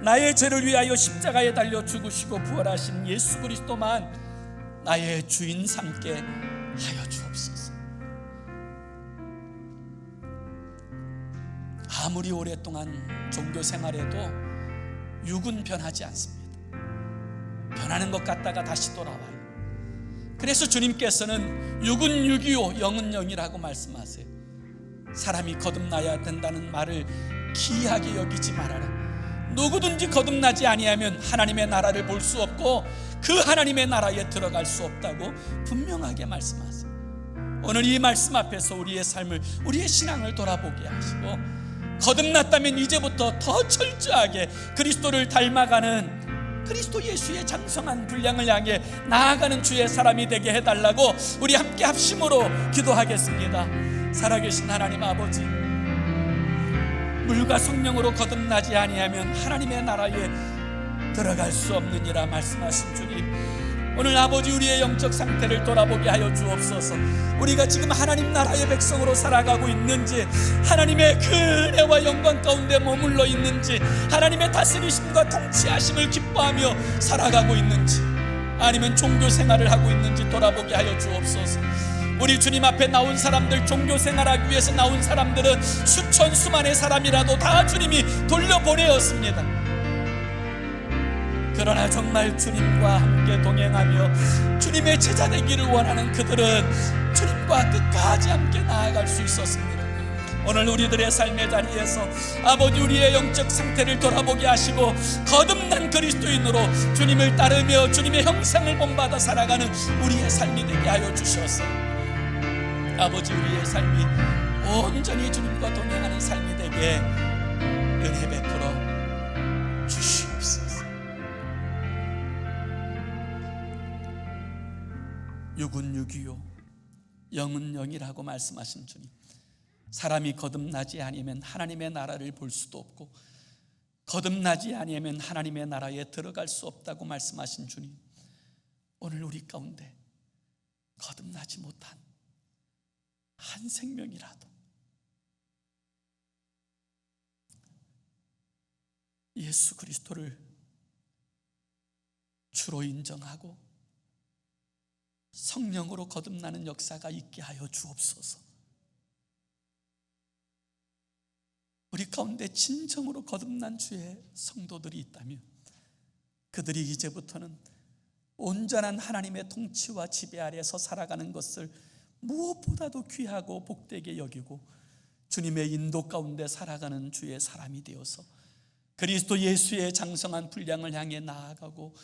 나의 죄를 위하여 십자가에 달려 죽으시고 부활하신 예수 그리스도만 나의 주인 삼게 하여 주옵소서. 아무리 오랫동안 종교 생활해도 육은 변하지 않습니다. 변하는 것 같다가 다시 돌아와요. 그래서 주님께서는 육은 육이요 영은 영이라고 말씀하세요. 사람이 거듭나야 된다는 말을 기이하게 여기지 말아라. 누구든지 거듭나지 아니하면 하나님의 나라를 볼 수 없고 그 하나님의 나라에 들어갈 수 없다고 분명하게 말씀하세요. 오늘 이 말씀 앞에서 우리의 삶을, 우리의 신앙을 돌아보게 하시고 거듭났다면 이제부터 더 철저하게 그리스도를 닮아가는 그리스도 예수의 장성한 분량을 향해 나아가는 주의 사람이 되게 해달라고 우리 함께 합심으로 기도하겠습니다. 살아계신 하나님 아버지, 물과 성령으로 거듭나지 아니하면 하나님의 나라에 들어갈 수 없느니라 말씀하신 주님, 오늘 아버지 우리의 영적 상태를 돌아보게 하여 주옵소서. 우리가 지금 하나님 나라의 백성으로 살아가고 있는지, 하나님의 그 은혜와 영광 가운데 머물러 있는지, 하나님의 다스리심과 통치하심을 기뻐하며 살아가고 있는지, 아니면 종교 생활을 하고 있는지 돌아보게 하여 주옵소서. 우리 주님 앞에 나온 사람들, 종교 생활하기 위해서 나온 사람들은 수천 수만의 사람이라도 다 주님이 돌려보내었습니다. 그러나 정말 주님과 함께 동행하며 주님의 제자 되기를 원하는 그들은 주님과 끝까지 함께 나아갈 수 있었습니다. 오늘 우리들의 삶의 자리에서 아버지 우리의 영적 상태를 돌아보게 하시고 거듭난 그리스도인으로 주님을 따르며 주님의 형상을 본받아 살아가는 우리의 삶이 되게 하여 주셔서 아버지 우리의 삶이 온전히 주님과 동행하는 삶이 되게 은혜 베풀어 주시옵소서. 육은 육이요 영은 영이라고 말씀하신 주님, 사람이 거듭나지 아니면 하나님의 나라를 볼 수도 없고 거듭나지 아니면 하나님의 나라에 들어갈 수 없다고 말씀하신 주님, 오늘 우리 가운데 거듭나지 못한 한 생명이라도 예수 그리스도를 주로 인정하고 성령으로 거듭나는 역사가 있게 하여 주옵소서. 우리 가운데 진정으로 거듭난 주의 성도들이 있다면 그들이 이제부터는 온전한 하나님의 통치와 지배 아래서 살아가는 것을 무엇보다도 귀하고 복되게 여기고 주님의 인도 가운데 살아가는 주의 사람이 되어서 그리스도 예수의 장성한 분량을 향해 나아가고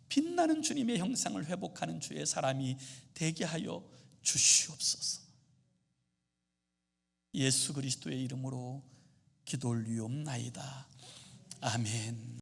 빛나는 주님의 형상을 회복하는 주의 사람이 되게 하여 주시옵소서. 예수 그리스도의 이름으로 기도 올리옵나이다. 아멘.